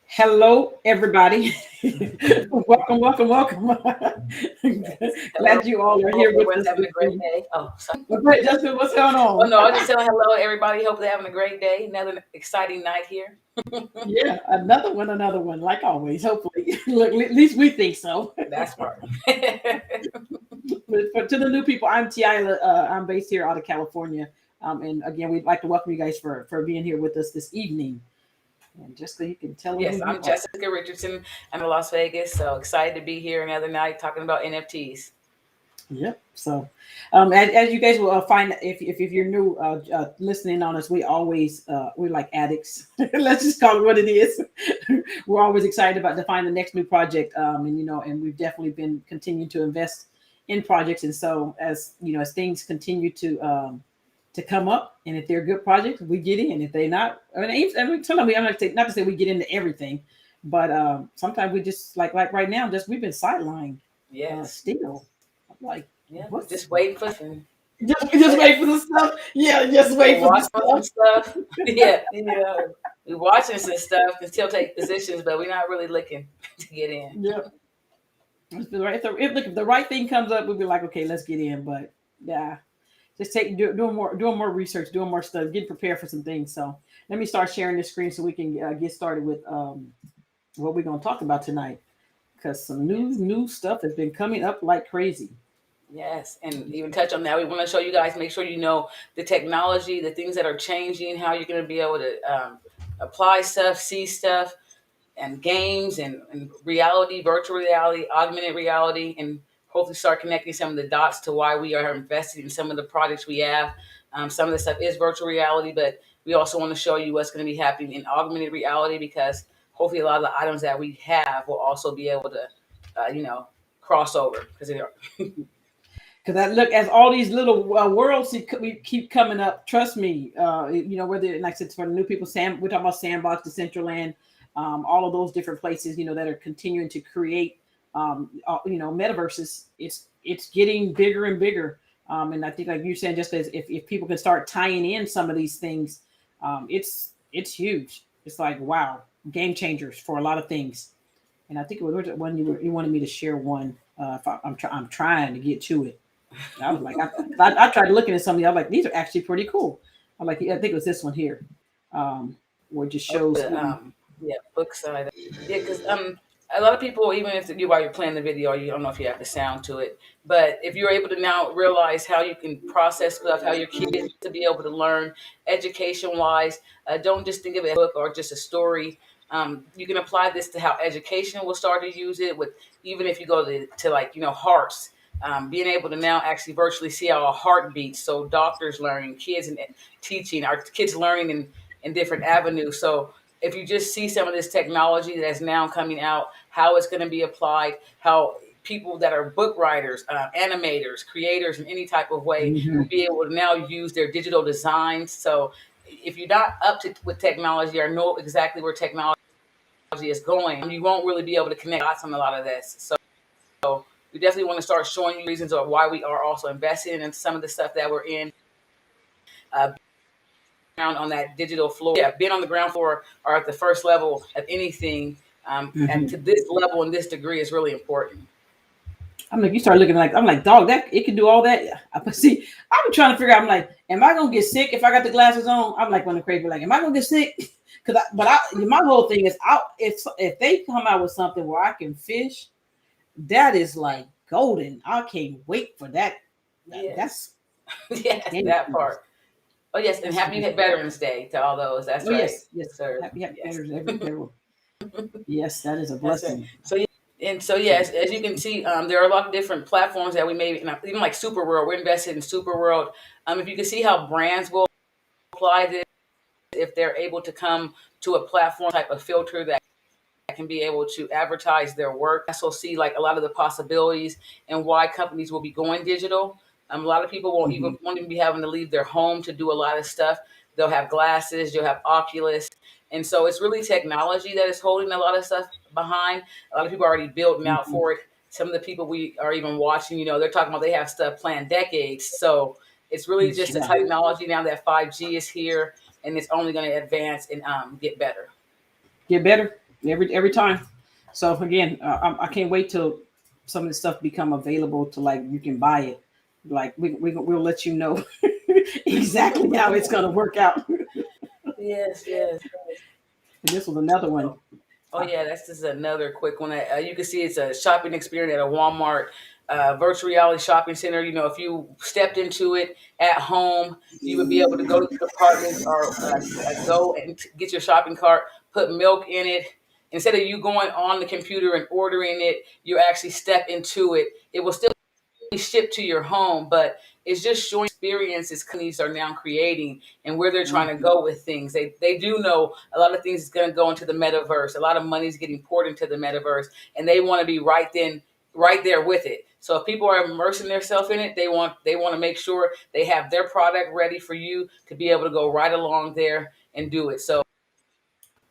Hello, everybody. Welcome, welcome, welcome. Yes. Hello. Glad you all are Hope here with everyone's us having this a great evening. day. Oh, sorry. Well, great, Justin, what's going Oh on? no, I was just saying hello, everybody. Hope they're having a great day. Another exciting night here. Yeah, another one, like always, hopefully. Look, at least we think so. That's part. But to the new people, I'm Tiala. I'm based here out of California. And again, we'd like to welcome you guys for being here with us this evening. And just so you can tell them who Yes, you I'm are. Jessica Richardson. I'm in Las Vegas, so excited to be here another night talking about NFTs. Yep. So, as you guys will find, if you're new listening on us, we always we're like addicts. Let's just call it what it is. We're always excited about to find the next new project, and and we've definitely been continuing to invest in projects. And so, as as things continue to come up, and if they're good projects, we get in. If they're not, sometimes I'm not to say we get into everything, but sometimes we just like right now, just we've been sidelined Yes. still. Like, Yeah. what's Just waiting for and just wait for the stuff? Yeah, just wait for the watching some stuff. stuff. Yeah, we're watching some stuff and still take positions, but we're not really looking to get in. Yeah, if the right if the right thing comes up, we'll be like, okay, let's get in. But yeah, just doing more research, doing more stuff, getting prepared for some things. So let me start sharing this screen so we can get started with what we're gonna talk about tonight. Because some new stuff has been coming up like crazy. Yes, and even touch on that. We want to show you guys, make sure you know the technology, the things that are changing, how you're going to be able to apply stuff, see stuff, and games and reality, virtual reality, augmented reality, and hopefully start connecting some of the dots to why we are invested in some of the projects we have. Some of the stuff is virtual reality, but we also want to show you what's going to be happening in augmented reality because hopefully a lot of the items that we have will also be able to, cross over because they are. Because I look as all these little worlds we keep coming up. Trust me, whether like I said for the new people, we're talking about Sandbox, Decentraland, all of those different places, that are continuing to create, metaverses. It's getting bigger and bigger, and I think like you're saying, just as if people can start tying in some of these things, it's huge. It's like wow, game changers for a lot of things. And I think it was when you wanted me to share one. I'm trying to get to it. I was like, I tried looking at some of the. I was like, these are actually pretty cool. I'm like, I think it was this one here, where it just Oh, shows. yeah, book side. Yeah, because a lot of people, even if you while you're playing the video, you don't know if you have the sound to it, but if you're able to now realize how you can process stuff, how your kids to be able to learn education wise, don't just think of it as a book or just a story. You can apply this to how education will start to use it with even if you go to like hearts. Being able to now actually virtually see how a heart beats, so doctors learning, kids and teaching, our kids learning in different avenues. So if you just see some of this technology that's now coming out, how it's going to be applied, how people that are book writers, animators, creators in any type of way will Mhm. be able to now use their digital designs. So if you're not up to with technology or know exactly where technology is going, you won't really be able to connect dots on a lot of this. So we definitely want to start showing you reasons of why we are also investing in some of the stuff that we're in. Uh, on that digital floor. Yeah, being on the ground floor or at the first level of anything at Mhm. to this level and this degree is really important. I'm like, you start looking like I'm like, dog, that it can do all that. But see, I'm trying to figure out. I'm like, am I gonna get sick if I got the glasses on? I'm like, when the crazy, like, am I gonna get sick? My whole thing is, if they come out with something where I can fish, that is like golden. I can't wait for that. Yes, That's yes, game that changers. part. Oh yes, and That's happy Veterans Day to all those. That's oh right. yes, yes. Yes, sir. Happy Yes, betters everywhere. Yes, that is a that's right. blessing. So and so So yes, as you can see, there are a lot of different platforms that we made, even like Super World. We're invested in Super World. If you can see how brands will apply this, if they're able to come to a platform type of filter that can be able to advertise their work. Also see like a lot of the possibilities and why companies will be going digital. A lot of people mhm. won't even be having to leave their home to do a lot of stuff. They'll have glasses, you'll have Oculus. And so it's really technology that is holding a lot of stuff behind. A lot of people are already building out Mhm. for it. some of the people we are even watching, they're talking about they have stuff planned decades. So it's really just the technology now that 5G is here, and it's only going to advance and get better. Get better every time. So again, I can't wait till some of this stuff become available to like you can buy it. Like we'll let you know exactly how it's gonna work out. Yes, yes. And this was another one. Oh yeah, that's just another quick one. You can see it's a shopping experience at a Walmart virtual reality shopping center. If you stepped into it at home, you would be able to go to the departments or go and get your shopping cart, put milk in it. Instead of you going on the computer and ordering it, you actually step into it. It will still shipped to your home, but it's just showing experiences companies are now creating and where they're trying to go with things. They do know a lot of things is going to go into the metaverse. A lot of money is getting poured into the metaverse, and they want to be right there with it. So if people are immersing themselves in it, they want to make sure they have their product ready for you to be able to go right along there and do it. So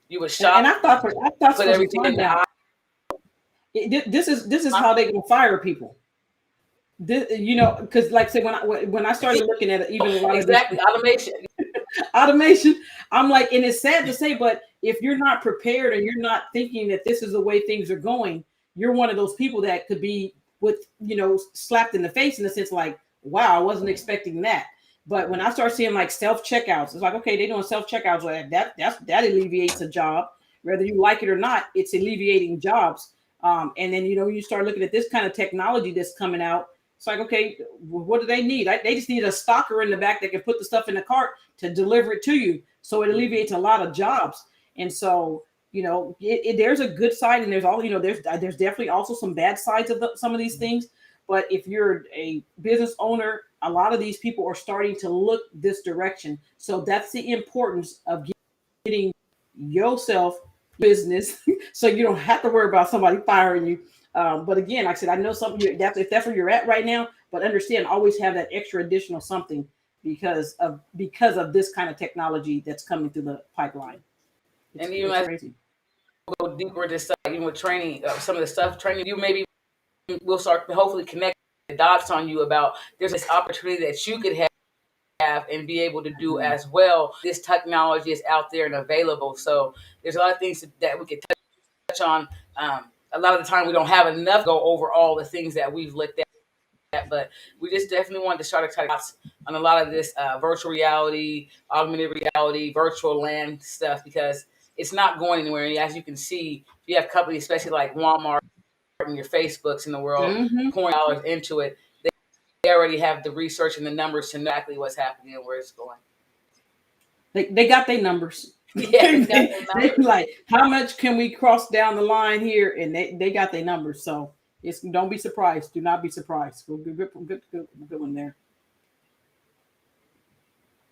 you would shop, and I thought for put everything in the eye. This is how they gonna fire people. This, because like I said, when I started looking at it, even a lot exactly of this, automation, I'm like, and it's sad to say, but if you're not prepared and you're not thinking that this is the way things are going, you're one of those people that could be slapped in the face in the sense like, wow, I wasn't expecting that. But when I start seeing like self checkouts, it's like, okay, they're doing self checkouts, like that alleviates a job, whether you like it or not. It's alleviating jobs. And then you start looking at this kind of technology that's coming out. It's like, okay, what do they need? They just need a stocker in the back that can put the stuff in the cart to deliver it to you. So it alleviates a lot of jobs. And so, there's a good side, and there's all, there's definitely also some bad sides of some of these things. But if you're a business owner, a lot of these people are starting to look this direction. So that's the importance of getting yourself business so you don't have to worry about somebody firing you. But again, like I said, I know something if that's where you're at right now, but understand, always have that extra additional something because of this kind of technology that's coming through the pipeline. And even as we go deeper into stuff, even with training, some of the stuff training, you maybe will start to hopefully connect the dots on you about there's this opportunity that you could have and be able to do as well. This technology is out there and available. So there's a lot of things that we could touch on. A lot of the time we don't have enough to go over all the things that we've looked at, but we just definitely wanted to start to touch on a lot of this virtual reality, augmented reality, virtual land stuff, because it's not going anywhere. And as you can see, you have companies, especially like Walmart and your Facebooks in the world, pouring dollars into it. They already have the research and the numbers to know exactly what's happening and where it's going. They got their numbers. Yeah, they like, how much can we cross down the line here? And they got their numbers. So don't be surprised. Do not be surprised. Good one there.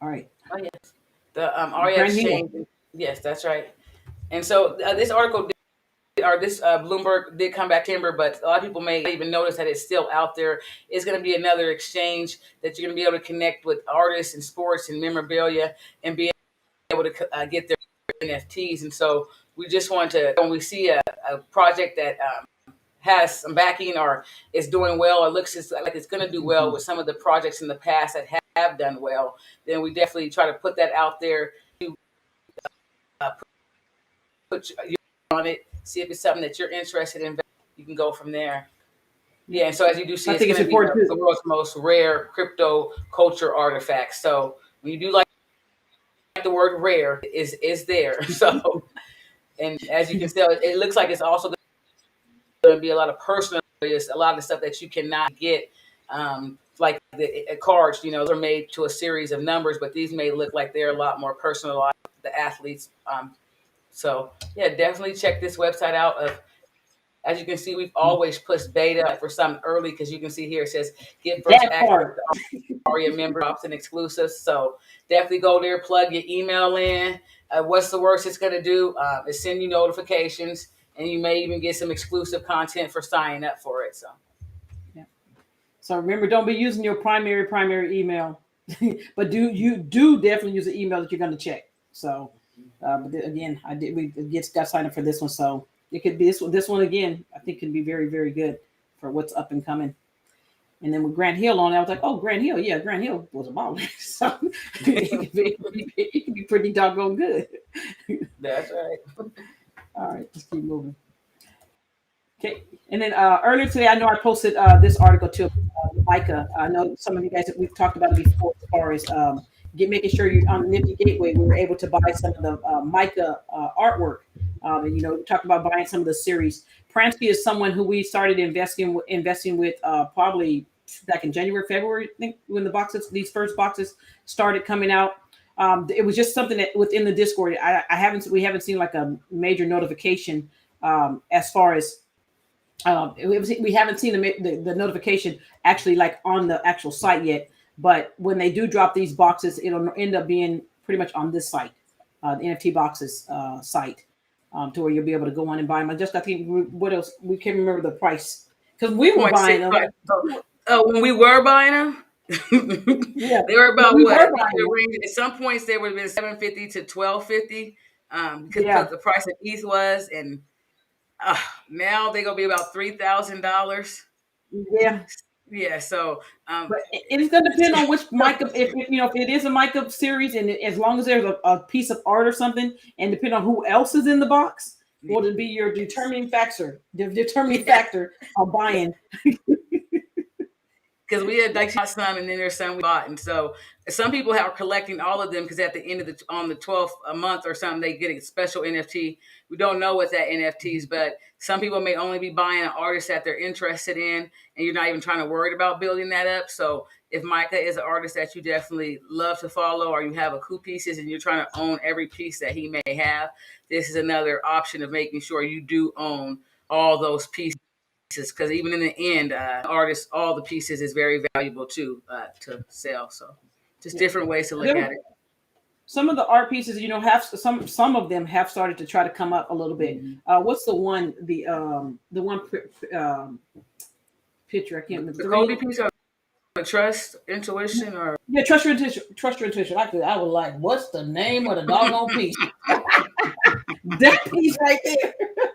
All right. Oh yes, the Aria exchange. Yes, that's right. And so this article this Bloomberg did come back timber, but a lot of people may even notice that it's still out there. It's going to be another exchange that you're going to be able to connect with artists and sports and memorabilia and be able to get their NFTs. And so we just want to, when we see a project that has some backing or is doing well, or looks like it's going to do well with some of the projects in the past that have done well, then we definitely try to put that out there to put you on it, see if it's something that you're interested in. You can go from there. Yeah, and so as you do see, it's going to be the world's most rare crypto culture artifacts. So when you do like the word rare, is there. So, and as you can tell, it looks like it's also going to be a lot of personal, a lot of stuff that you cannot get, like the cards. They're made to a series of numbers, but these may look like they're a lot more personalized. The athletes. So yeah, definitely check this website out. As you can see, we've always pushed beta for some early, because you can see here it says get first access to Aria member ops and exclusives. So definitely go there, plug your email in. What's the worst it's going to do? Is send you notifications, and you may even get some exclusive content for signing up for it. So yeah. So remember, don't be using your primary email, but do definitely use the email that you're going to check. So. But again, we got signed up for this one, so it could be this one again. I think can be very, very good for what's up and coming. And then with Grant Hill on, I was like, oh, Grant Hill, yeah, Grant Hill was a baller. So it can be pretty doggone good. That's right. All right, let's keep moving. Okay, and then earlier today, I know I posted this article to Micah. I know some of you guys we've talked about it before, as far as making sure you on the Nifty Gateway, we were able to buy some of the Micah artwork. And we talked about buying some of the series. Pransky is someone who we started investing with probably back in January, February, I think, when these first boxes started coming out. It was just something that within the Discord, we haven't seen like a major notification as far as we haven't seen the notification actually like on the actual site yet. But when they do drop these boxes, it'll end up being pretty much on this site, the NFT boxes site, to where you'll be able to go on and buy them. I think what else we can't remember the price because we were buying them. When we were buying them, yeah, they were about what? At some points they would have been $750 to $1250 because the price of ETH was, and now they're gonna be about $3,000. Yeah. So, but it's gonna depend on which Micah. If it is a Micah series, and as long as there's a piece of art or something, and depending on who else is in the box, will it be your determining factor? The determining factor of buying. Because we had like some, and then there's some we bought, and so some people are collecting all of them because at the end of on the 12th a month or something, they get a special NFT. We don't know what that NFT is, but some people may only be buying an artist that they're interested in, and you're not even trying to worry about building that up. So if Micah is an artist that you definitely love to follow, or you have a coup pieces and you're trying to own every piece that he may have, this is another option of making sure you do own all those pieces. Because even in the end, artists, all the pieces is very valuable too to sell. So just different ways to look at it. Some of the art pieces, have some of them have started to try to come up a little bit. What's the one picture? I can't remember. The Kobe piece or Trust Intuition or Trust Your Intuition. I was like, what's the name of the doggone piece? That piece right there.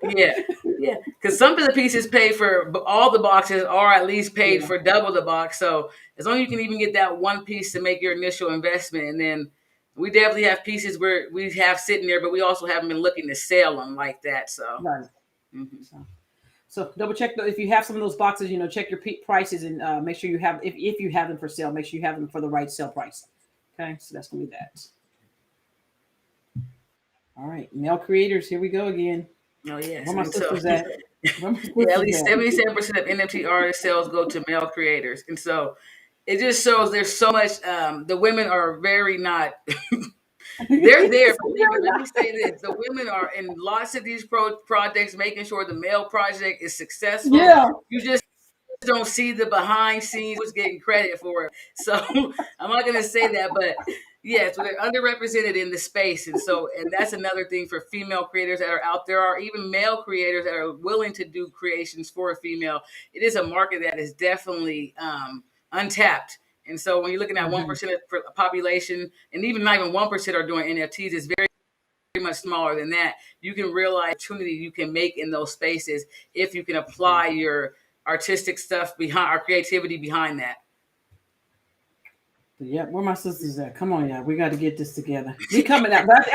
Yeah. Because some of the pieces pay for all the boxes, or at least paid for double the box. So as long as you can even get that one piece to make your initial investment, and then we definitely have pieces where we have sitting there, but we also haven't been looking to sell them like that. So, right. So double check if you have some of those boxes. Check your prices and make sure you have if you have them for sale, make sure you have them for the right sale price. Okay, so that's gonna be that. All right, male creators, here we go again. Oh yes. Where my sisters at? At least 77% of NFT artist sales go to male creators, and so it just shows there's so much. The women are very not. They're there. Let me say this: the women are in lots of these projects, making sure the male project is successful. Yeah. You just don't see the behind scenes who's getting credit for it. So I'm not going to say that, but yes, they're underrepresented in the space. And that's another thing for female creators that are out there, or even male creators that are willing to do creations for a female. It is a market that is definitely untapped. And so when you're looking at 1% of the population, and even not even 1% are doing NFTs, it's very much smaller than that. You can realize the opportunity you can make in those spaces if you can apply your artistic stuff behind our creativity behind that. Yeah, where my sisters at? Come on, we got to get this together. We coming out, but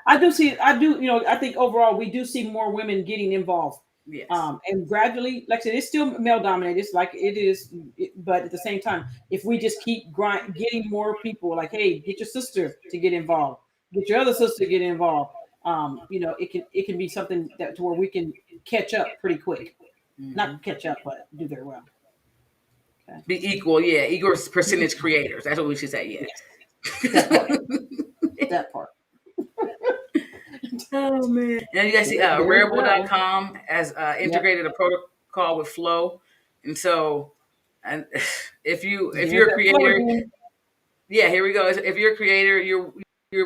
I think overall we do see more women getting involved. Yes. And gradually, like I said, it's still male dominated. It's like it is, but at the same time, if we just keep getting more people, like, hey, get your sister to get involved, get your other sister to get involved. It can be something that to where we can catch up pretty quick. Not catch up, but do very well. Okay. Be equal, equal percentage creators. That's what we should say. Yes. That part. Oh man! And you guys see, Rarible.com has integrated a protocol with Flow, and so, and if you're a creator, here we go. If you're a creator, you're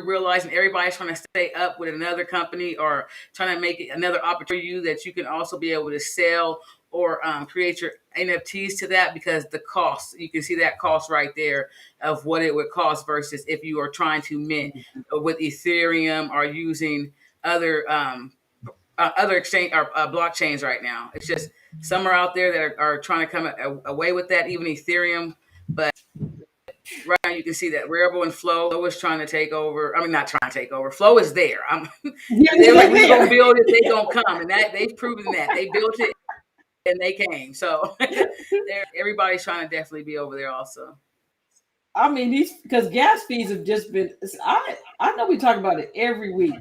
realizing everybody's trying to stay up with another company or trying to make it another opportunity for you that you can also be able to sell or create your NFTs to that, because the cost, you can see that cost right there of what it would cost versus if you are trying to mint with Ethereum or using other other exchange or blockchains right now. It's just some are out there that are trying to come away with that, even Ethereum. But right now you can see that Rarible and Flow is trying to take over. I mean, not trying to take over. Flow is there. Yeah, They're like, we're there. gonna build it. They gonna come, and that they've proven that they built it and they came. So everybody's trying to definitely be over there also. I mean, these because gas fees have just been. I know we talk about it every week,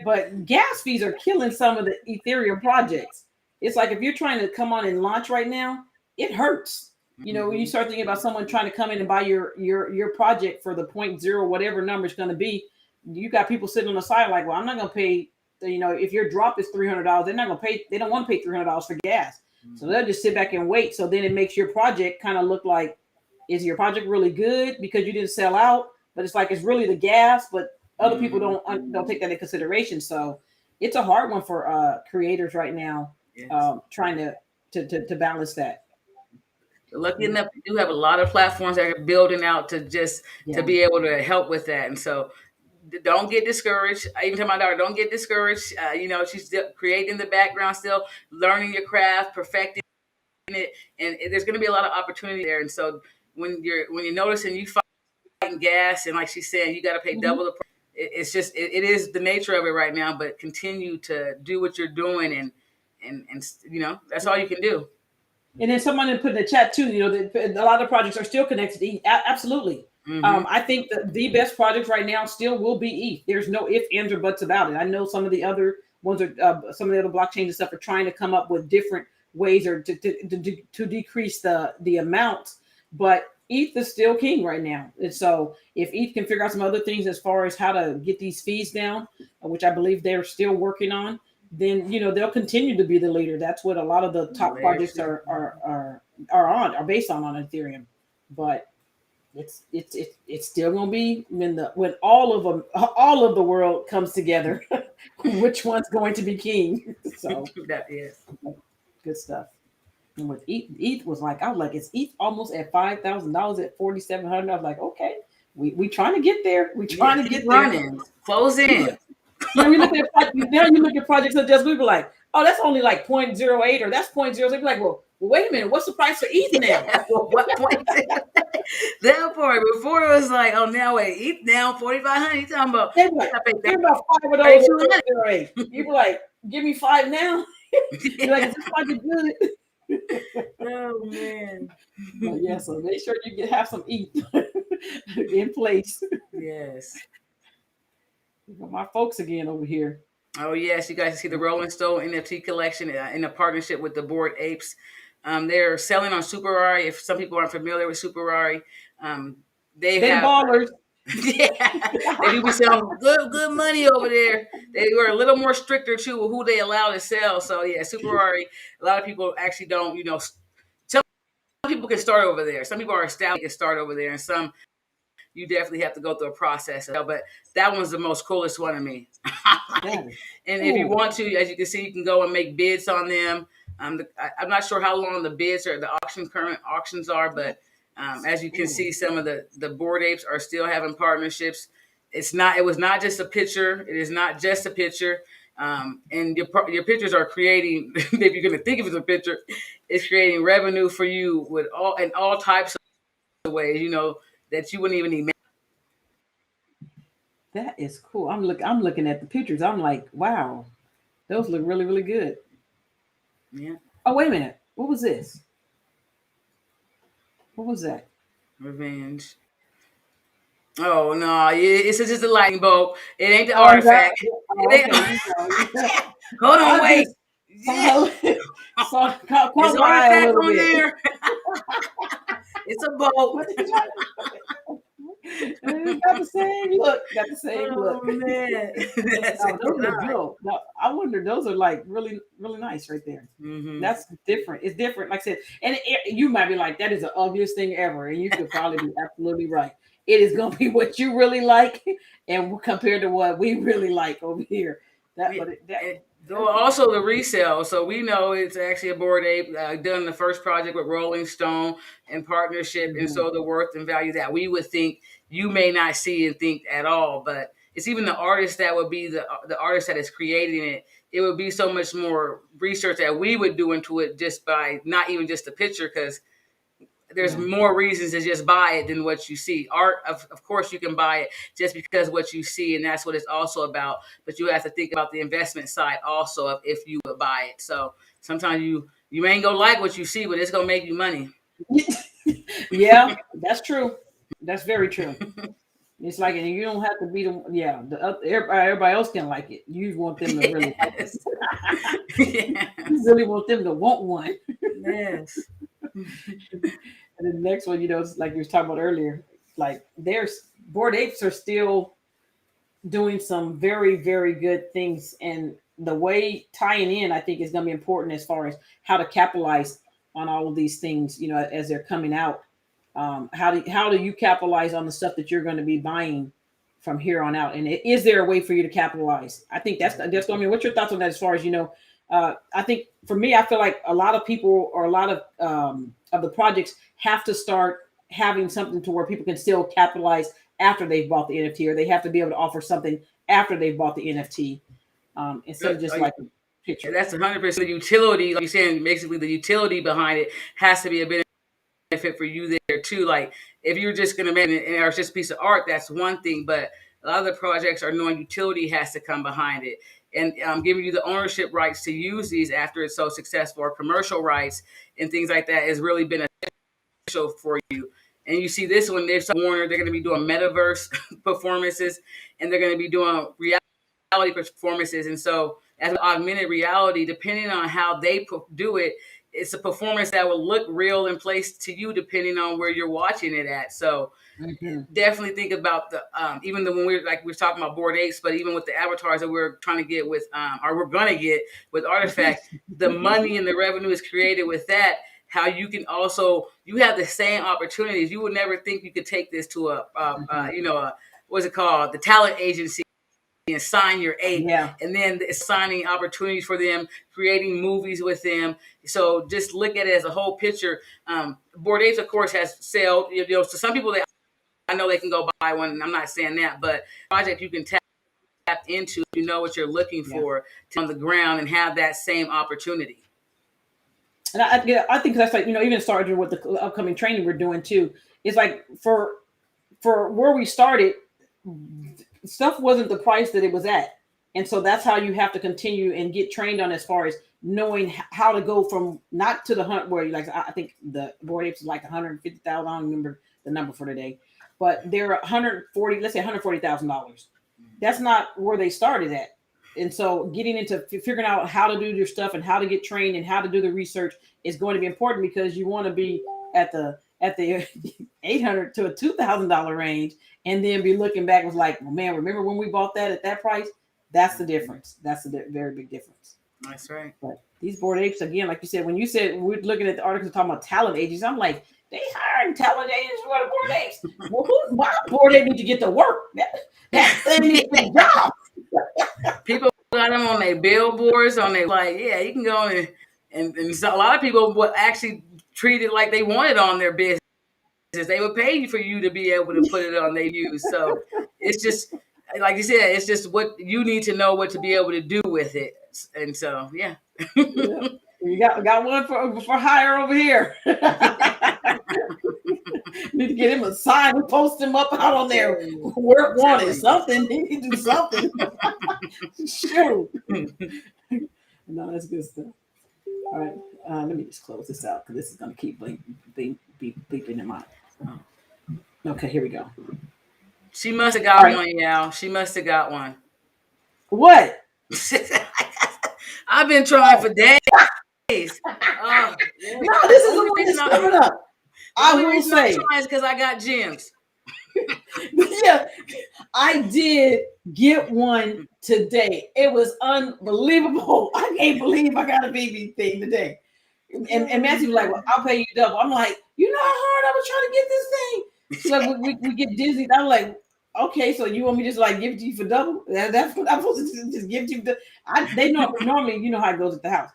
but gas fees are killing some of the Ethereum projects. It's like if you're trying to come on and launch right now, it hurts. You know, when you start thinking about someone trying to come in and buy your project for the point zero whatever number it's going to be, you got people sitting on the side like, well, I'm not going to pay. You know, if your drop is $300, they're not going to pay. They don't want to pay $300 for gas, so they'll just sit back and wait. So then it makes your project kind of look like, is your project really good because you didn't sell out? But it's like it's really the gas, but other people don't take that into consideration. So it's a hard one for creators right now, Yes. trying to balance that. Lucky enough, we do have a lot of platforms that are building out to just to be able to help with that. And so don't get discouraged. I even tell my daughter, don't get discouraged. You know, she's still creating in the background, still learning your craft, perfecting it, and there's going to be a lot of opportunity there. And so when you're noticing you fighting gas, and like she's saying, you got to pay double the price. It's just it is the nature of it right now. But continue to do what you're doing, and you know that's all you can do. And then someone put in the chat too, you know, that a lot of projects are still connected to ETH. Absolutely. I think that the best projects right now still will be ETH. There's no if, ands, or buts about it. I know some of the other ones are, some of the other blockchains and stuff are trying to come up with different ways or to decrease the amount, but ETH is still king right now. And so if ETH can figure out some other things as far as how to get these fees down, which I believe they're still working on, then you know they'll continue to be the leader. That's what a lot of the top projects are based on Ethereum. But it's still gonna be when all of the world comes together, which one's going to be king? So that is good stuff. And with ETH was like, I was like, it's ETH almost at $5,000 at 4,700. I was like, okay, we trying to get there. We trying to get running, there. close in. Yeah, we look at now. You look at projects such as we were like, oh, that's only like 0.08 or that's 0.0. They'd be like, well, wait a minute, what's the price for ETH now? What point? That part before it was like, oh, now wait, ETH now 4,500. You talking about? They're like, give about 5 of those. You be like, give me 5 now. You're like, is this project good? Oh man. But yeah, so make sure you have some ETH in place. Yes. My folks again over here. Oh yes, you guys see the Rolling Stone NFT collection in a partnership with the Bored Apes. They're selling on Super Aria. If some people aren't familiar with Super Aria, they have ballers. Yeah, they do be selling good money over there. They were a little more stricter too with who they allow to sell. So yeah, Super Aria. A lot of people actually don't. You know, some people can start over there. Some people are established and start over there, and some you definitely have to go through a process. But that one's the most coolest one to me. And if you want to, as you can see, you can go and make bids on them. I'm not sure how long the bids or the current auctions are, but as you can see, some of the Bored Apes are still having partnerships. It was not just a picture. It is not just a picture. And your pictures are creating, if you're going to think of it as a picture, it's creating revenue for you with all types of ways, you know, that you wouldn't even imagine. That is cool. I'm looking at the pictures. I'm like, wow, those look really, really good. Yeah. Oh, wait a minute. What was this? What was that? Revenge. Oh no, it's just a lightning bolt. It ain't the artifact. Hold on, wait. Saw it's an artifact on there. It's a bolt. Got the same look. Got the same look. Man. Those look good. Now, I wonder, those are like really, really nice right there. Mm-hmm. That's different. It's different. Like I said, and you might be like, that is the ugliest thing ever. And you could probably be absolutely right. It is going to be what you really like and compared to what we really like over here. Also the resale. So we know it's actually a Bored Ape done the first project with Rolling Stone in partnership. Mm-hmm. And so the worth and value that we would think you may not see and think at all, but it's even the artist that would be the artist that is creating it it would be so much more research that we would do into it just by not even just the picture, because there's more reasons to just buy it than what you see. Art, of course, you can buy it just because what you see, and that's what it's also about. But you have to think about the investment side also if you would buy it. So sometimes you ain't gonna like what you see, but it's gonna make you money. Yeah, that's true. That's very true. It's like, and you don't have to be everybody else can like it. You want them to really like it. Yes. You really want them to want one. Yes. And the next one, it's like you were talking about earlier, like there's Bored Apes are still doing some very, very good things. And the way tying in, I think, is going to be important as far as how to capitalize on all of these things, as they're coming out. How do you capitalize on the stuff that you're going to be buying from here on out? And is there a way for you to capitalize? I think that's I mean, what's your thoughts on that? As far as I think for me, I feel like a lot of people or a lot of the projects have to start having something to where people can still capitalize after they've bought the NFT, or they have to be able to offer something after they've bought the NFT, instead of just like a picture. That's 100% the utility. Like you're saying, basically the utility behind it has to be a benefit for you there too. Like if you're just going to make it and it's just a piece of art, that's one thing. But a lot of the projects are knowing utility has to come behind it, and giving you the ownership rights to use these after it's so successful, or commercial rights and things like that is really beneficial for you. And you see this one, there's Warner, they're going to be doing metaverse performances, and they're going to be doing reality performances. And so as augmented reality, depending on how they do it, it's a performance that will look real and placed to you depending on where you're watching it at. So definitely think about the even when we're talking about Bored Apes, but even with the avatars that we're trying to get with or we're going to get with Artifact, the money and the revenue is created with that. How you can also, you have the same opportunities. You would never think you could take this to what's it called, the talent agency, and sign your ape, and then assigning opportunities for them, creating movies with them. So just look at it as a whole picture. Bored Apes, of course, has sailed. So some people, I know they can go buy one, and I'm not saying that, but project you can tap into, what you're looking for on the ground and have that same opportunity. And I think that's like, even starting with the upcoming training we're doing too. It's like for where we started, stuff wasn't the price that it was at. And so that's how you have to continue and get trained on, as far as knowing how to go from not to the hunt where you, like, I think the Bored Apes is like 150,000. I don't remember the number for today, but they're 140, let's say $140,000. That's not where they started at. And so getting into figuring out how to do your stuff and how to get trained and how to do the research is going to be important, because you want to be at the $800 to a $2,000 range, and then be looking back and was like, well, man, remember when we bought that at that price? That's the difference. That's a very big difference. That's right. But these Bored Apes, again, like you said, when you said we're looking at the articles talking about talent agencies, I'm like, they hiring talent agencies for the Bored Apes. Well, why Bored Ape need to get to work? That thing needs to get a job. People got them on their billboards, on their, like, yeah, you can go and so a lot of people would actually treat it like they wanted on their business. They would pay you for you to be able to put it on their views. So it's just, like you said, it's just what you need to know what to be able to do with it. And so, yeah. You got one for hire over here. Need to get him a sign and post him up out on there. Work wanted something. He need to do something. Shoot. No, that's good stuff. All right, let me just close this out, because this is going to keep beeping in my. Okay, here we go. She must have got one, y'all. She must have got one. What? I've been trying for days. Oh, yeah. No, this is the one that's coming up. I will say, because I got gems. Yeah, I did get one today. It was unbelievable. I can't believe I got a BB thing today. And Matthew was like, well, I'll pay you double. I'm like, you know how hard I was trying to get this thing? She's like, we get Disney. I'm like, okay, so you want me to just like give it to you for double? That's what I'm supposed to just give it to you. They know normally, you know how it goes at the house.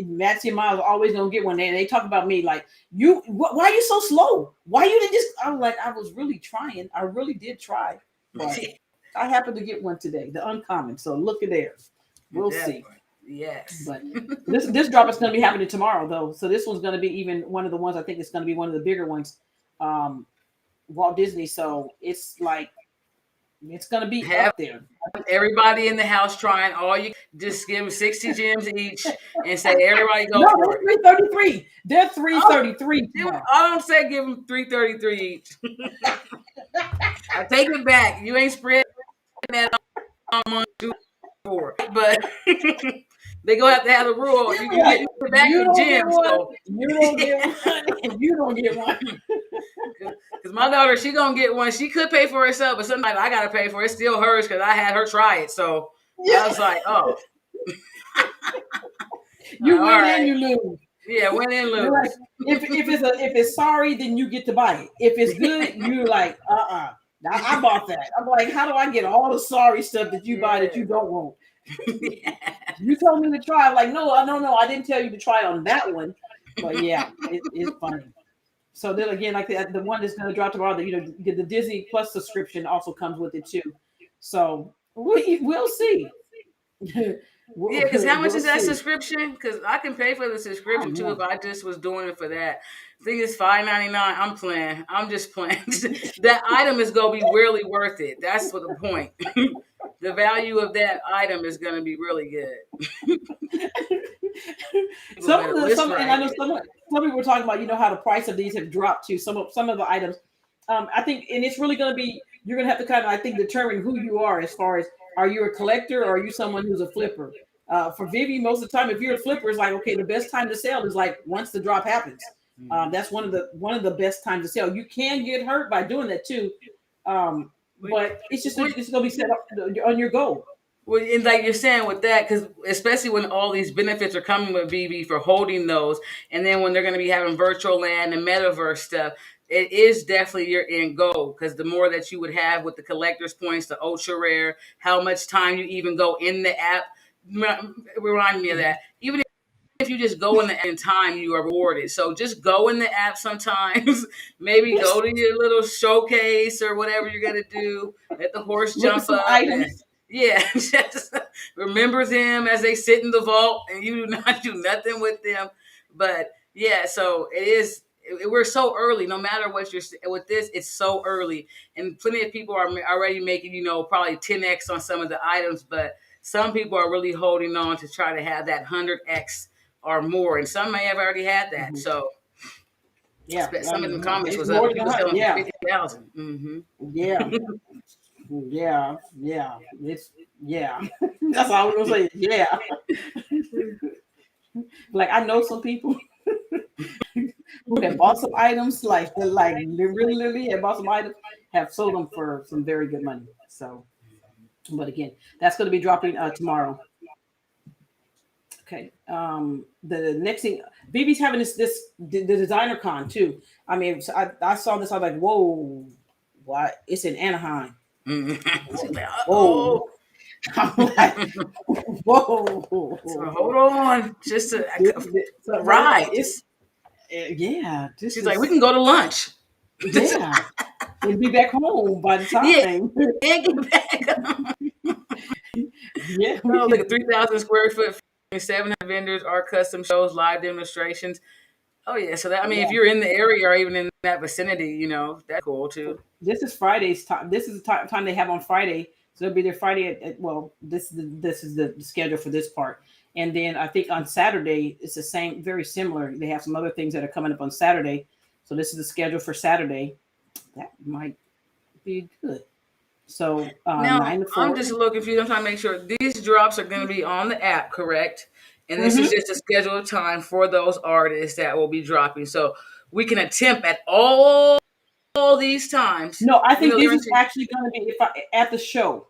Matthew and Miles always gonna get one, and they talk about me like, why are you so slow? Why you didn't just? I was like, I was really trying. I really did try. But I happened to get one today, the uncommon. So look at there. We'll see. Yes. But this drop is going to be happening tomorrow, though. So this one's going to be even one of the ones I think it's going to be one of the bigger ones. Um, Walt Disney. So it's like it's going to be Have up there. everybody in the house trying all you just give them 60 gems each and say everybody go No, for they're it. 333. They're Oh, 333 tomorrow. I don't say give them 333 each. I take it back. You ain't spreading that on one two four. But they gonna have to have the rule. You're You get right. me back You in don't get gems. one. So You don't get one. And you don't get one. because my daughter, she gonna get one. She could pay for herself, but sometimes I gotta pay for it. It's still hers because I had her try it. So I was like, oh, You all win and right, you lose. yeah, win and You're like, lose. if it's sorry, then you get to buy it. If it's good, you're like, I bought that. I'm like, how do I get all the sorry stuff that you buy that you don't want? Yeah. You told me to try. I'm like, no, I didn't tell you to try on that one. But yeah, it's funny. So then again, like the one that's going to drop tomorrow, the Disney Plus subscription also comes with it too. So we'll see. Yeah, because how much We'll is that see. subscription? Because I can pay for the I subscription don't too if know. I just was doing it for that. I think it's $5.99. I'm playing. I'm just playing. That item is gonna be really worth it. That's what the point. The value of that item is gonna be really good. People better list And I right. know some people were talking about how the price of these have dropped too. Some of the items, I think, and it's really going to be you're going to have to kind of I think determine who you are as far as are you a collector or are you someone who's a flipper. For Vivi, most of the time, if you're a flipper, it's like okay, the best time to sell is like once the drop happens. That's one of the best times to sell. You can get hurt by doing that too, but it's just Well, it's going to be set up on your goal. well, and like you're saying with that, because especially when all these benefits are coming with VB for holding those, and then when they're going to be having virtual land and metaverse stuff, it is definitely your end goal. Because the more that you would have with the collector's points, the ultra rare, how much time you even go in the app, remind me of that. Even if you just go in the app in time, you are rewarded. So just go in the app sometimes. Maybe go to your little showcase or whatever you're gonna do. Let the horse Look at jump some up and items. yeah, just remember them as they sit in the vault and you do not do nothing with them. But yeah, so it is. We're so early. No matter what you're with this, it's so early, and plenty of people are already making probably 10x on some of the items, but some people are really holding on to try to have that 100x or more, and some may have already had that. Mhm. So Yeah, some of the comments it's was up. more than People 100. selling for Yeah, 50,000. Mm-hmm. yeah, yeah. It's yeah. That's all I'm gonna say. Yeah, like I know some people who have bought some items, like they really have bought some items, have sold them for some very good money. So, but again, that's going to be dropping tomorrow. Okay. The next thing, BB's having the designer con too. I mean, so I saw this. I was like, whoa, what? It's in Anaheim. Mm-hmm. She's like, Whoa. oh. I'm like, So whoa. hold on, just a So, ride. it's Just yeah. This she's like, we is can go to lunch. yeah. We'll be back home by the Yeah, time. and get back. Yeah, we Oh, like a can. 3,000 square foot, 700 vendors, art custom shows, live demonstrations. Oh yeah, so that I mean, if Yeah. you're in the area or even in that vicinity, that's cool So too. this is Friday's time. This is the time they have on Friday. So it'll be there Friday well, this is the schedule for this part. And then I think on Saturday it's the same, very similar. They have some other things that are coming up on Saturday. So this is the schedule for Saturday. That might be good. So Now, nine to I'm four. just a little confused. I'm trying to make sure these drops are going to be on the app, correct? And this is Mm-hmm. just a schedule of time for those artists that will be dropping. So we can attempt at all these times. No, I You think know, this they're is into, actually going to be if at the show.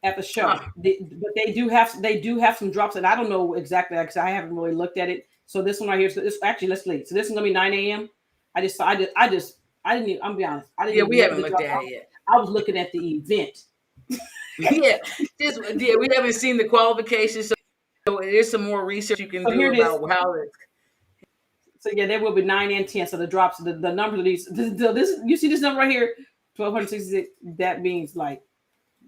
At the show. huh. But they do have some drops, and I don't know exactly because I haven't really looked at it. So this one right here, so this actually let's leave. So this is gonna be 9 a.m. I didn't even, I'm be honest, I didn't Yeah, even we look at haven't the looked drop. at it yet. I was looking at the event. Yeah, we haven't seen the qualifications. So there's some more research you can So do here it is. about how it's. So yeah, there will be 9 and 10. So the drops, the numbers of these, this you see this number right here, 1266. That means like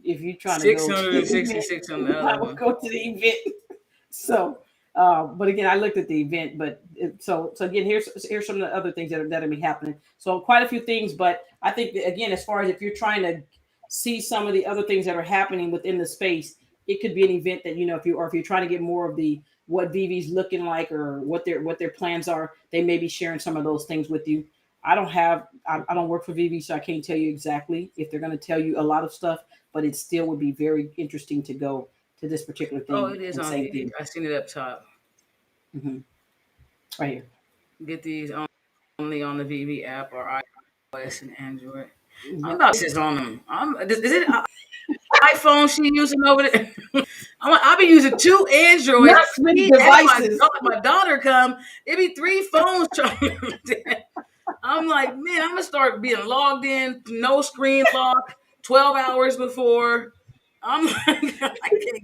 if you're trying to go to the event, 666 on the I other will one. go to the event. So, but again, I looked at the event, but so again, here's some of the other things that are be happening. So quite a few things, but I think that, again, as far as if you're trying to see some of the other things that are happening within the space, it could be an event that, if you're trying to get more of the what VV's looking like or what their plans are, they may be sharing some of those things with you. I don't work for VV, so I can't tell you exactly if they're going to tell you a lot of stuff, but it still would be very interesting to go to this particular Oh, thing it is and on same here. thing. I seen it up top. Hmm. Right here. Get these only on the VV app or iOS and Android. I'm Yep. about to on them. Is it iPhone she using over there? I'll be using two Androids. Nothing Every devices. my daughter come, it be three phones trying. I'm like, man, I'm gonna start being logged in, no screen lock, 12 hours before. I'm like, I can't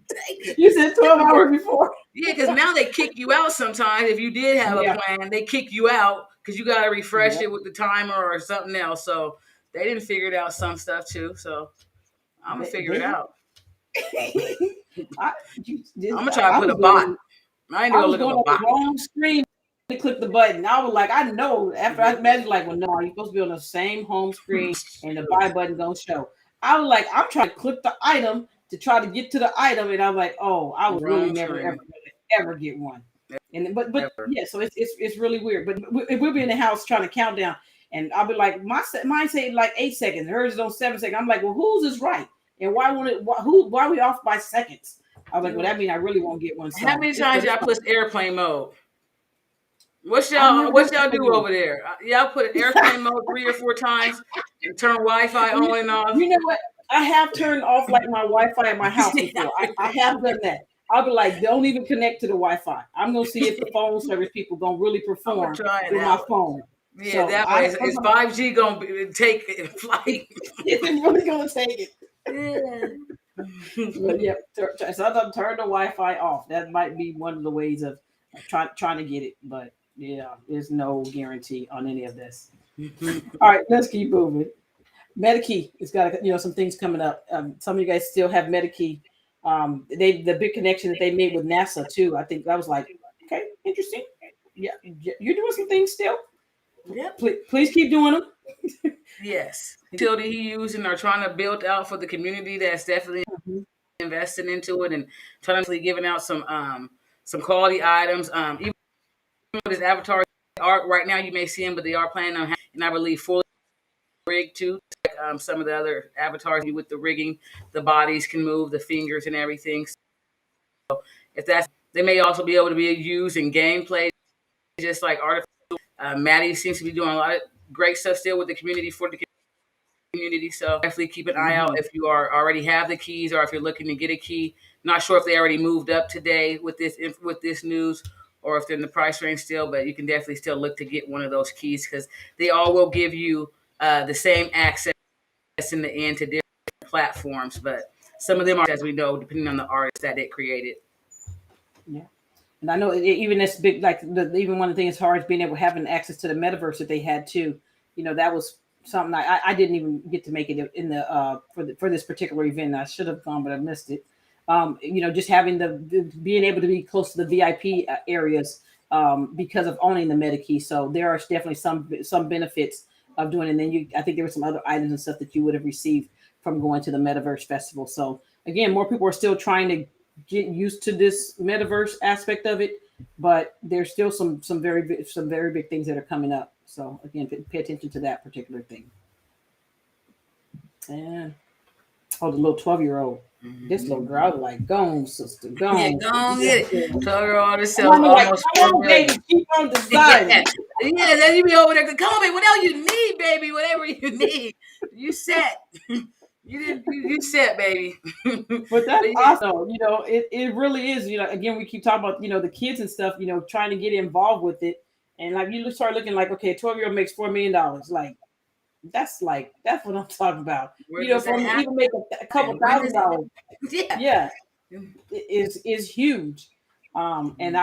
take it. You said 12 hours before. Yeah, because now they kick you out sometimes. If you did have a Yeah. plan, they kick you out because you got to refresh Yep. it with the timer or something else. So they didn't figure it out some stuff too. So I'm gonna figure it They out. I, I'm gonna try to I put was a bot. going I need to I go was look up going a on the bot. wrong screen to click the button. I was like, I know. After I imagine, like, well, no, you're supposed to be on the same home screen and the buy button gonna show. I was like, I'm trying to click the item to try to get to the item, and I'm like, oh, I was really Wrong never ever screen. gonna ever get one. And but Ever. yeah, so it's really weird. But we'll be in the house trying to count down, and I'll be like, mine say like 8 seconds, hers is on 7 seconds. I'm like, well, whose is right, and why are we off by seconds? I was like, well, that means I really won't get one. How So many times it's y'all fine. put airplane mode? I never What did y'all that do mode. over there? Y'all put airplane mode 3 or 4 times and turn Wi-Fi You, on and off. you know what? I have turned off like my Wi-Fi at my house before. I have done that. I'll be like, don't even connect to the Wi-Fi. I'm gonna see if the phone service people gonna really I'm gonna perform try it with my out. phone. Yeah, So that way is 5G gonna take flight. it's really gonna take it. Yeah. But yeah, so I turn the Wi-Fi off. That might be one of the ways of trying to get it. But yeah, there's no guarantee on any of this. All right, let's keep moving. Metakey, it's got some things coming up. Some of you guys still have Metakey. The big connection that they made with NASA too. I think that was like, okay, interesting. Yeah, you're doing some things still. Yep. Please keep doing them. Yes. Utility he using are trying to build out for the community that's definitely Mhm. investing into it and trying to giving out some quality items. Even with his avatar art right now, you may see him, but they are planning on having, and I believe fully rigged too. Like, some of the other avatars with the rigging, the bodies can move, the fingers and everything. If that's, they may also be able to be used in gameplay, just like artificial. Maddie seems to be doing a lot of great stuff still with the community for the community. So definitely keep an eye out Mhm. if you are already have the keys or if you're looking to get a key. Not sure if they already moved up today with this news or if they're in the price range still, but you can definitely still look to get one of those keys because they all will give you the same access in the end to different platforms. But some of them are, as we know, depending on the artist that it created. Yeah. And I know even this big, like even one of the things hard is being able to having access to the metaverse that they had too. That was something I didn't even get to make it in the for this particular event. I should have gone, but I missed it. Just having the being able to be close to the VIP areas because of owning the Metakey. So there are definitely some benefits of doing it. And then I think there were some other items and stuff that you would have received from going to the Metaverse Festival. So again, more people are still trying to get used to this metaverse aspect of it, but there's still some very big things that are coming up. So again, pay attention to that particular thing. And the little 12-year-old, this little girl, I was like, go on, sister, go Yeah, on. go on, get it. 12-year-old to I'm sell like, almost come 4 on, baby, million. keep on Yeah. designing. Yeah, then you be over there. Come on, baby. Whatever you need, baby. Whatever you need. You set. You didn't. You set, baby. But But that's yeah, awesome. It really is. Again, we keep talking about the kids and stuff. Trying to get involved with it, and like you start looking like, okay, a 12-year-old makes $4 million. That's what I'm talking about. where does For that them to even make a couple happen? When does thousand it? dollars, Yeah. yeah, is huge. And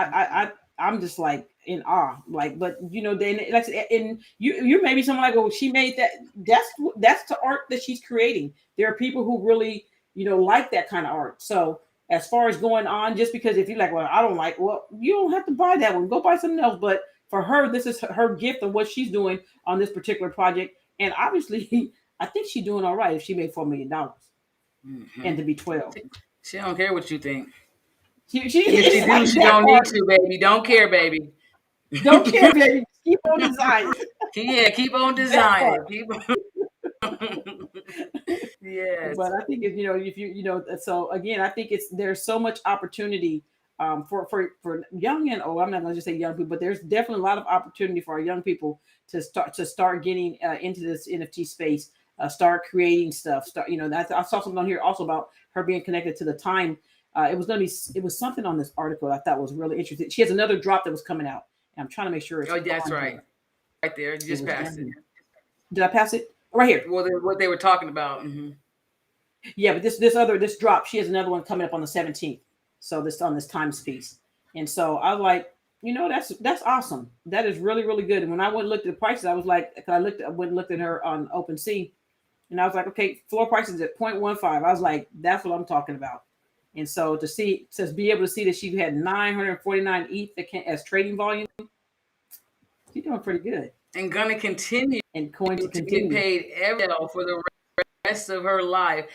I'm just like in awe. Like, but then like, and you maybe someone like, oh, she made that. That's the art that she's creating. There are people who really like that kind of art. So as far as going on, just because if you're like, well, I don't like, well, you don't have to buy that one. Go buy something else. But for her, this is her gift of what she's doing on this particular project. And obviously, I think she's doing all right if she made $4 million Hmm. and to be 12. She don't care what you think. She And if she is do, like she that don't need part. to, baby. Don't care, baby. Don't care, baby. Keep on designing Yeah, keep on that part. designing. Keep on. But Yes. I think if if so again, I think it's there's so much opportunity for young and I'm not going to just say young people, but there's definitely a lot of opportunity for our young people to start getting into this NFT space, start creating stuff. Start, I saw something on here also about her being connected to the time. It was something on this article I thought was really interesting. She has another drop that was coming out, and I'm trying to make sure it's Oh, that's on right. here. Right there. You It just was down passed it. here. Did I pass it? Right here. Well, what they were talking about. Hmm. Yeah, but this drop, she has another one coming up on the 17th. So this on this times piece. And so I was like, that's awesome. That is really, really good. And when I went and looked at the prices, I was like, 'cause I went and looked at her on OpenSea, and I was like, okay, floor prices at 0.15. I was like, that's what I'm talking about. And so to be able to see that she had 949 ETH as trading volume, she's doing pretty good. And gonna continue And going to to get continue. paid every day for the rest of her life.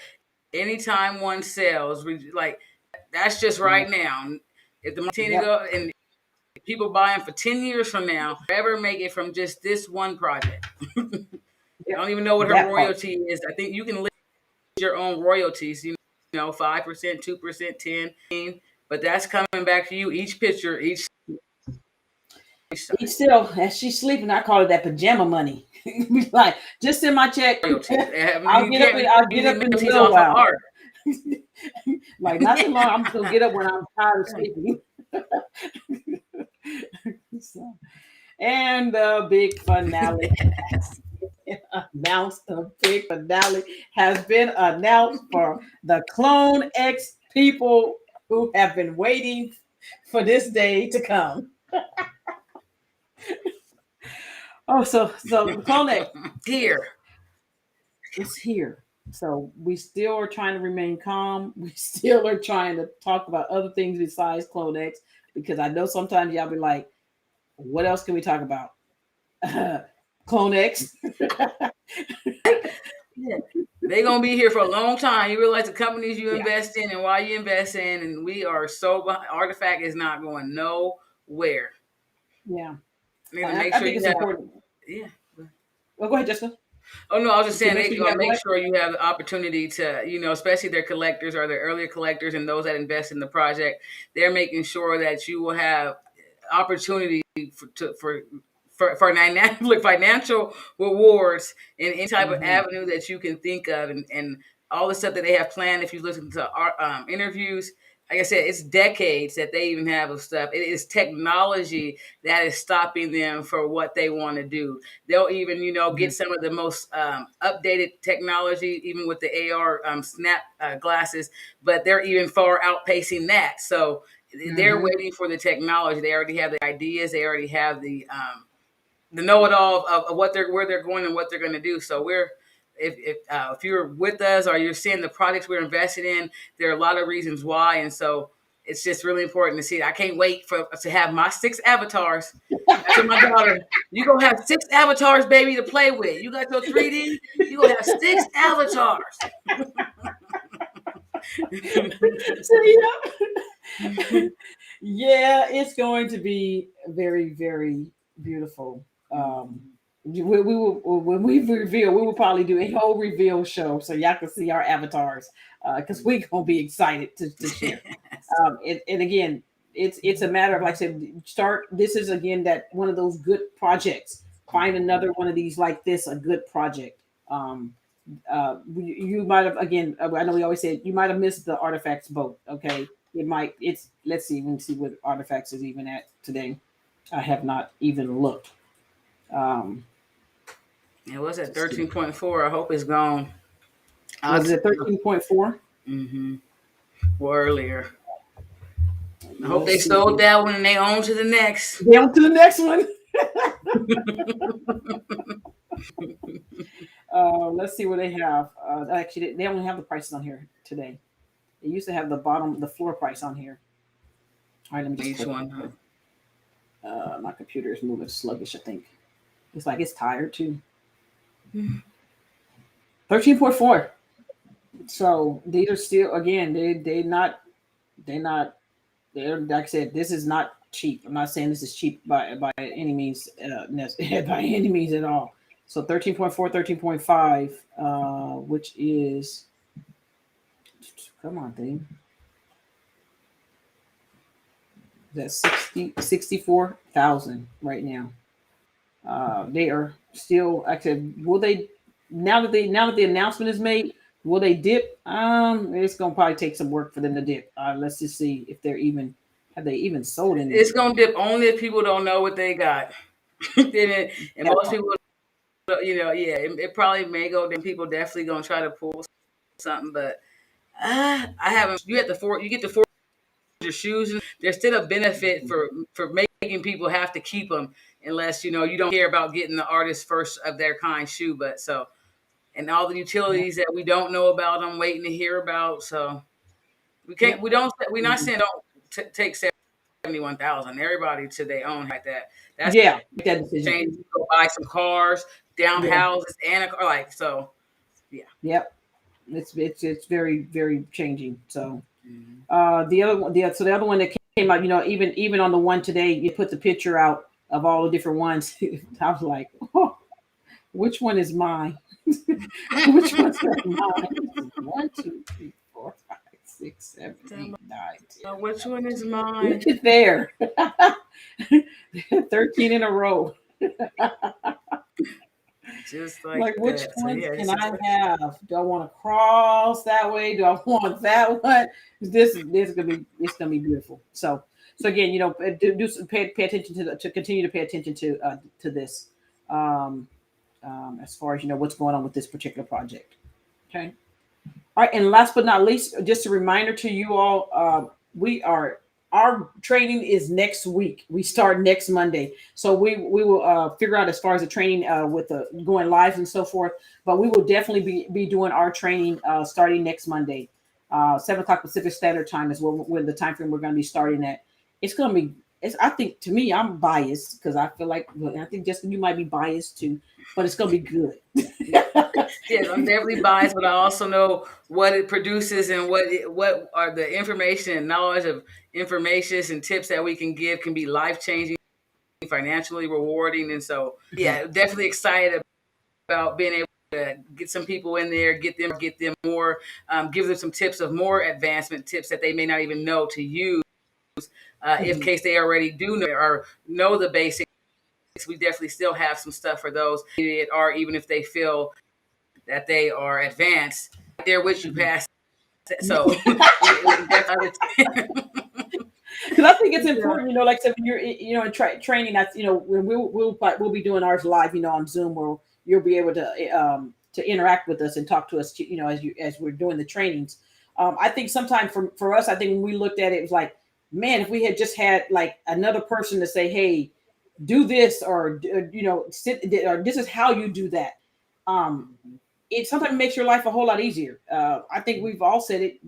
Anytime one sells, like that's just right Yep. now. If the continue to Yep. go and people buying for 10 years from now, ever make it from just this one project. I don't Yep. even know what her That part. royalty is. I think you can list your own royalties. 5%, 2%, 10, but that's coming back to you. Each picture, each Each still, as she's sleeping, I call it that pajama money. Like, just send my check. royalties. I mean, I'll you get up can't in be I'll get up using in a royalties little off of while. art. Like, not too long. I'm just gonna get up when I'm tired of sleeping. So, and the big finale Yes. announced. The big finale has been announced for the Clone X people who have been waiting for this day to come. Oh, so the Clone X Here. is here. So we still are trying to remain calm. We still are trying to talk about other things besides Clone X, because I know sometimes y'all be like, what else can we talk about? Clone X. Yeah. They're gonna be here for a long time. You realize the companies you Yeah, invest in and why you invest in, and we are so behind. Artifact is not going nowhere. yeah. They gotta I, make I sure think you it's have. important. Yeah. Well, go ahead, Jessica. Oh no, I was You just said saying make they sure you gonna have make what? sure you have the opportunity to, especially their collectors or their earlier collectors and those that invest in the project. They're making sure that you will have opportunity for financial rewards in any type of Hmm. avenue that you can think of, and all the stuff that they have planned. If you listen to our interviews, like I said, it's decades that they even have of stuff. It is technology that is stopping them for what they want to do. They'll even, Hmm. get some of the most updated technology, even with the AR snap glasses, but they're even far outpacing that. So they're Hmm. waiting for the technology. They already have the ideas. They already have the know-it-all of where they're going and what they're going to do. So if you're with us or you're seeing the projects we're invested in, there are a lot of reasons why, and so it's just really important to see. I can't wait to have my 6 avatars. I told my daughter, "You gonna have 6 avatars, baby, to play with. You got your 3D. You gonna have 6 avatars." So yeah, it's going to be very, very beautiful. We will when we reveal, we will probably do a whole reveal show so y'all can see our avatars, because we gonna be excited to share. And again, it's a matter of, like I said, start. This is again that one of those good projects. Find another one of these like this, a good project. You might have, again, I know we always say you might have missed the artifacts boat. Okay, it's let's see, we can see what artifacts is even at today. I have not even looked. um It was at to see, 13.4. I hope it's gone. I'll was it 13.4? mm-hmm. Or earlier. I hope Let's they see sold here. that one and they on to the next. Down to the next one. Let's see what they have. Actually, they only have the prices on here today. It used to have the floor price on here. All right, let me just Each click. one. Huh? My computer is moving sluggish. I think it's like it's tired too. 13.4. So these are still again they not they're like I said, this is not cheap. I'm not saying this is cheap by any means by any means at all. So 13.4, 13.5, which is come on thing. That's 64,000 right now. They are still like I said, will they now that the announcement is made, will they dip? It's gonna probably take some work for them to dip. Let's just see if they're even have they even sold any. It's gonna dip only if people don't know what they got. And most people, yeah, it probably may go. Then people definitely gonna try to pull something, but I haven't. You get the four your shoes. And there's still a benefit for making people have to keep them unless you don't care about getting the artist first of their kind shoe. But so and all the Yep. utilities that we don't know about, I'm waiting to hear about. So we can't. Yep. We don't. We're not Mhm. saying don't take 71,000. Everybody to their own like that. That's Yeah, make that decision. change. You go buy some cars, down Yeah. houses, and a car. Like so. Yeah. Yep. It's very changing. So Mhm. the other one, the other one that came out, even on the one today, you put the picture out of all the different ones. I was like, oh, which one is mine? Which one's mine? One, two, three, four, five, six, seven, eight, nine, 10, Which one is 11, 12. mine? Look at there. 13 in a row. Just like Like, which that. So ones yeah, can I have? Do I want to cross that way? Do I want that one? This is gonna be beautiful. So again, pay attention to continue to pay attention to this, um, as far as what's going on with this particular project. Okay. All right, and last but not least, just a reminder to you all: we are our training is next week. We start next Monday, so we will figure out as far as the training with the going live and so forth. But we will definitely be doing our training starting next Monday, 7 o'clock Pacific Standard Time is when the time frame we're going to be starting at. It's going to be. I think to me, I'm biased because I feel like I think Justin, you might be biased too, but it's going to be good. yes, I'm definitely biased, but I also know what it produces and what are the information and knowledge of information and tips that we can give can be life changing, financially rewarding, and so yeah, definitely excited about being able to get some people in there, get them more, give them some tips of more advancement tips that they may not even know to use. If case they already do know or know the basics, we definitely still have some stuff for those, or even if they feel that they are advanced, they're with you past. So Because I think it's important, like I said, when you're, in training, that's, when we'll be doing ours live, on Zoom, where you'll be able to interact with us and talk to us, as we're doing the trainings. I think sometimes for us, I think when we looked at it, it was like, man, if we had just had like another person to say, hey, do this, or sit, or this is how you do that. It sometimes makes your life a whole lot easier. I think we've all said it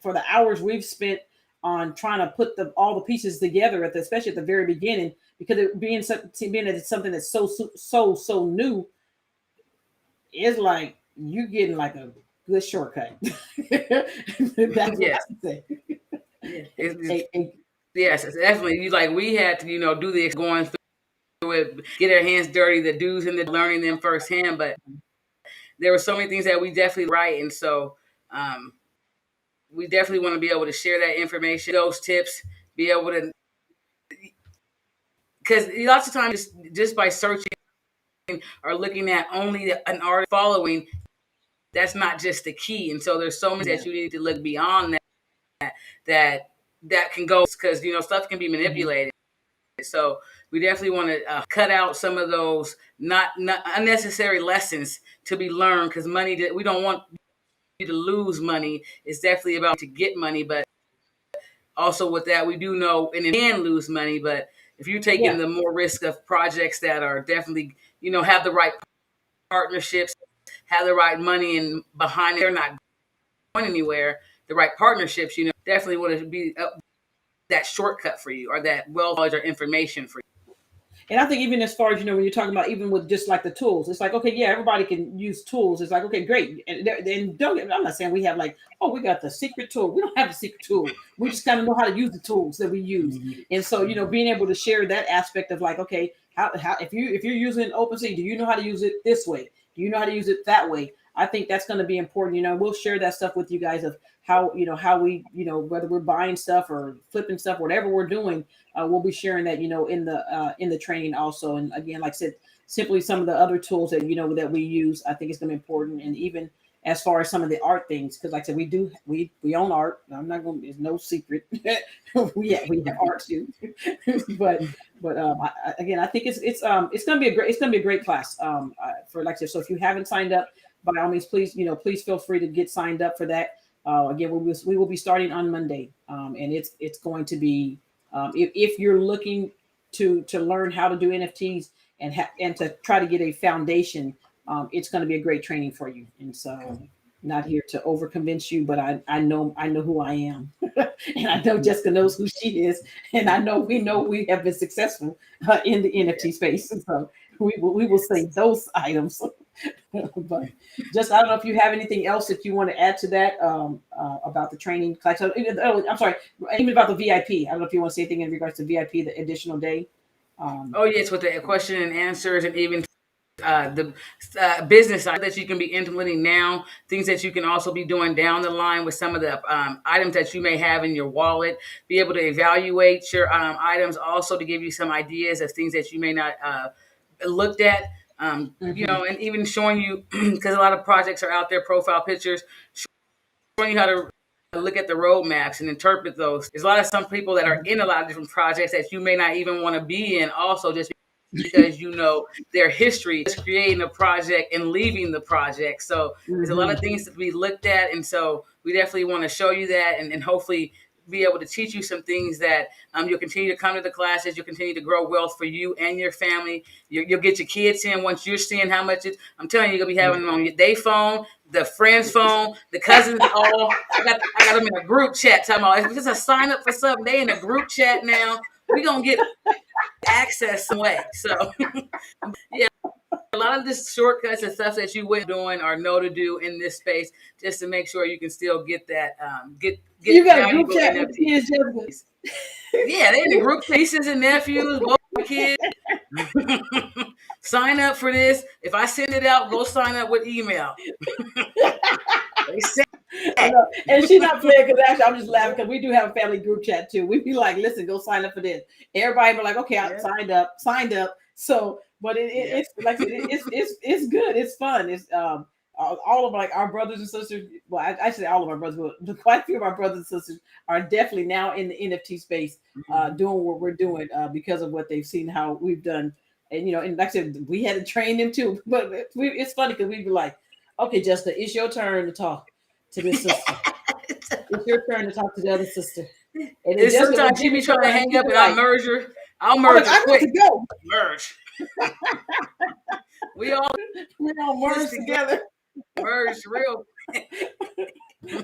for the hours we've spent on trying to put all the pieces together especially at the very beginning, because it being that it's something that's so new, is like you getting like a good shortcut. That's what I yes, say. yeah, Hey, yes, it's definitely you. Like we had to, do this going through it, get our hands dirty, the do's and the learning them firsthand. But there were so many things that we definitely right, and so we definitely want to be able to share that information, those tips, be able to, because lots of times just by searching or looking at only an artist following, that's not just the key. And so there's so many yeah. that you need to look beyond that that can go, because stuff can be Mhm. manipulated. So we definitely want to cut out some of those not unnecessary lessons to be learned, because we don't want you to lose money. It's definitely about to get money, but also with that we do know and it can lose money. But if you're taking Yeah. the more risk of projects that are definitely have the right partnerships, have the right money and behind it, they're not going anywhere. the right partnerships, definitely want to be that shortcut for you, or that knowledge or information for you. And I think even as far as, when you're talking about even with just like the tools, it's like, okay, yeah, everybody can use tools. It's like, okay, great. And I'm not saying we have like, oh, we got the secret tool. We don't have a secret tool. We just kind of know how to use the tools that we use. Mm-hmm. And so, being able to share that aspect of like, okay, how if you're using OpenSea, do you know how to use it this way? Do you know how to use it that way? I think that's going to be important. We'll share that stuff with you guys of how, how we, whether we're buying stuff or flipping stuff, whatever we're doing, we'll be sharing that, in the training also. And again, like I said, simply some of the other tools that, that we use, I think it's going to be important. And even as far as some of the art things, because like I said, we own art. I'm not going to, it's no secret. we have art too. but again, I think it's going to be a great class for, like I said. So if you haven't signed up, by all means, please, please feel free to get signed up for that. Again, we will be starting on Monday, and it's going to be, if you're looking to learn how to do NFTs and to try to get a foundation, it's going to be a great training for you. And so, not here to over convince you, but I know who I am, and I know Jessica knows who she is, and I know we have been successful in the NFT space. And so we will say those items. But just, I don't know if you have anything else that you want to add to that about the training class. I'm sorry, even about the VIP. I don't know if you want to say anything in regards to VIP, the additional day. Oh yes, with the question and answers, and even the business side that you can be implementing now, things that you can also be doing down the line with some of the items that you may have in your wallet, be able to evaluate your items, also to give you some ideas of things that you may not looked at, and even showing you, because a lot of projects are out there, profile pictures, showing you how to look at the roadmaps and interpret those. There's a lot of some people that are in a lot of different projects that you may not even want to be in, also just because their history is creating a project and leaving the project. So there's a lot of things to be looked at, and so we definitely want to show you that, and hopefully be able to teach you some things that you'll continue to come to the classes. You'll continue to grow wealth for you and your family. You'll get your kids in once you're seeing how much I'm telling you, you're gonna be having them on their phone, the friend's phone, the cousins. All I got them in a group chat. Talking about, if it's a sign up for something, they in a group chat now. We gonna get access some way. So yeah, a lot of this shortcuts and stuff that you went doing or know to do in this space, just to make sure you can still get that get you got a valuable group chat NFTs. Yeah, they in the group, nieces and nephews, both kids. Sign up for this. If I send it out, go sign up with email. They say. And she's not playing, because actually I'm just laughing because we do have a family group chat too. We'd be like, listen, go sign up for this. Everybody be like, okay, I signed up. So, but it's like it's good. It's fun. It's all of like our brothers and sisters. Well, I say all of our brothers, but quite a few of our brothers and sisters are definitely now in the NFT space, doing what we're doing because of what they've seen, how we've done. And and like I said, we had to train them too. But it's funny because we'd be like, okay, Jessica, it's your turn to talk to this sister. It's your turn to talk to the other sister. And sometimes she be trying to hang up, and I'll merge her. I'll merge her quick. Go. Merge. we all merge together. Merge real.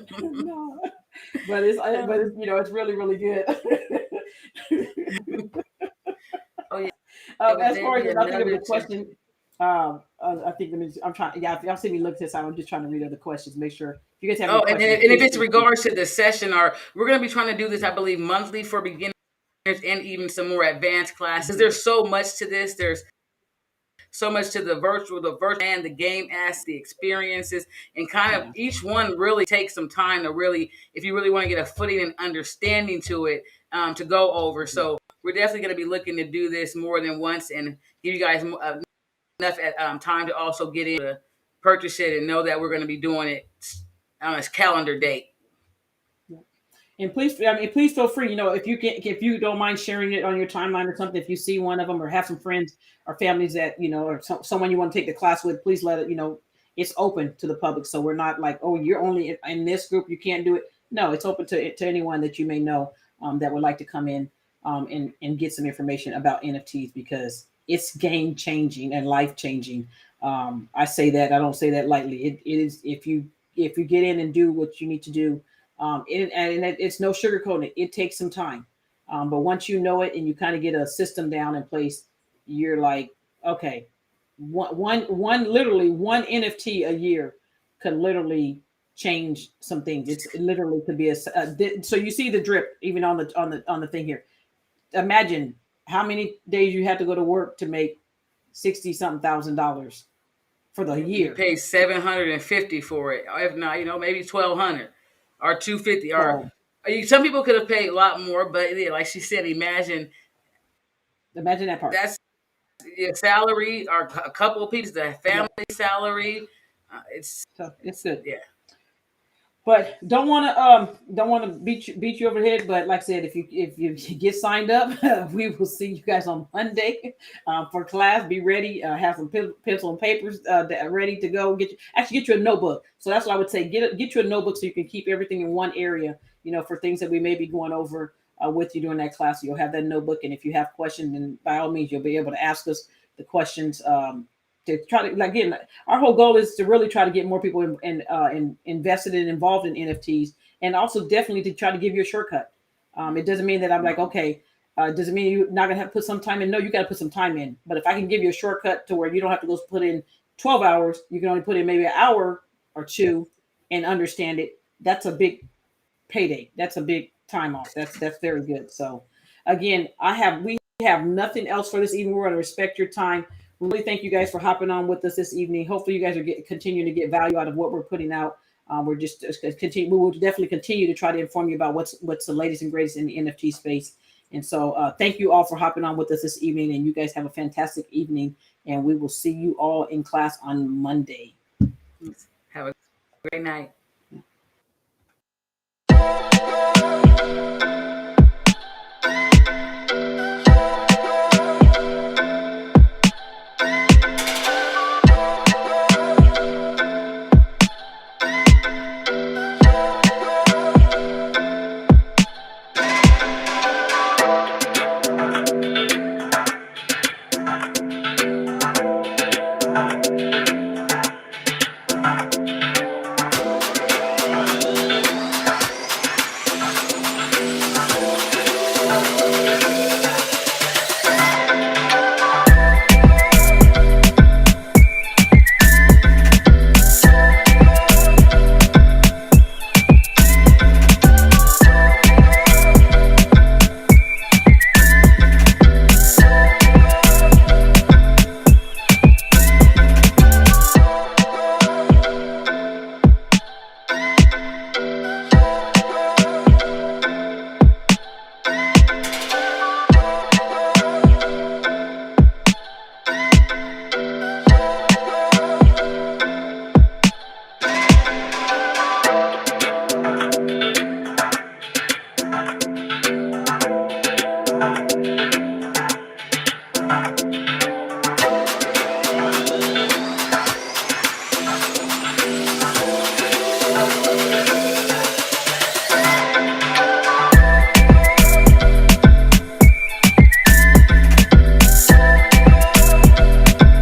No. But it's it's really, really good. Oh yeah. As far as I think of the question, I think I'm trying. Yeah, if y'all see me look this, I'm just trying to read other questions. Make sure if you guys have. And if it's regards to the session, or we're going to be trying to do this, I believe, monthly for beginners and even some more advanced classes. There's so much to this. There's so much to the virtual and the game as the experiences, and kind of each one really takes some time to really, if you really want to get a footing and understanding to it, to go over. So we're definitely going to be looking to do this more than once and give you guys enough time to also get in to purchase it and know that we're going to be doing it on a calendar date. And please feel free. If you don't mind sharing it on your timeline or something, if you see one of them or have some friends or families that or someone you want to take the class with, please let it. It's open to the public, so we're not like, oh, you're only in this group, you can't do it. No, it's open to anyone that you may know that would like to come in and get some information about NFTs, because it's game changing and life changing. I say that, I don't say that lightly. It is, if you get in and do what you need to do. It's no sugarcoating. It takes some time, but once you know it and you kind of get a system down in place, you're like, okay, literally one NFT a year could literally change some things. It literally could be so you see the drip even on the thing here. Imagine how many days you had to go to work to make 60 something $1,000 for the You year. pay 750 for it, if not, maybe 1,200 or 250, or So some people could have paid a lot more. But yeah, like she said, imagine that part. that's your salary or a couple of people, the Yeah. family salary. It's So it's it's good. yeah. But don't want to beat you over the head. But like I said, if you get signed up, we will see you guys on Monday for class. Be ready. Have some pencil and papers that are ready to go. Get you a notebook. So that's what I would say. Get you a notebook so you can keep everything in one area. For things that we may be going over with you during that class. So you'll have that notebook, and if you have questions, then by all means you'll be able to ask us the questions. To try to, like, again, our whole goal is to really try to get more people invested and involved in NFTs, and also definitely to try to give you a shortcut. It doesn't mean that I'm like, okay, doesn't mean you're not gonna have to put some time in. No, you got to put some time in. But if I can give you a shortcut to where you don't have to go put in 12 hours, you can only put in maybe an hour or two and understand it. That's a big payday. That's a big time off. That's very good. So again, we have nothing else for this evening. We're going to respect your time. Really thank you guys for hopping on with us this evening. Hopefully you guys are continuing to get value out of what we're putting out. We're just continue. We will definitely continue to try to inform you about what's the latest and greatest in the NFT space. And so thank you all for hopping on with us this evening. And you guys have a fantastic evening. And we will see you all in class on Monday. Have a great night.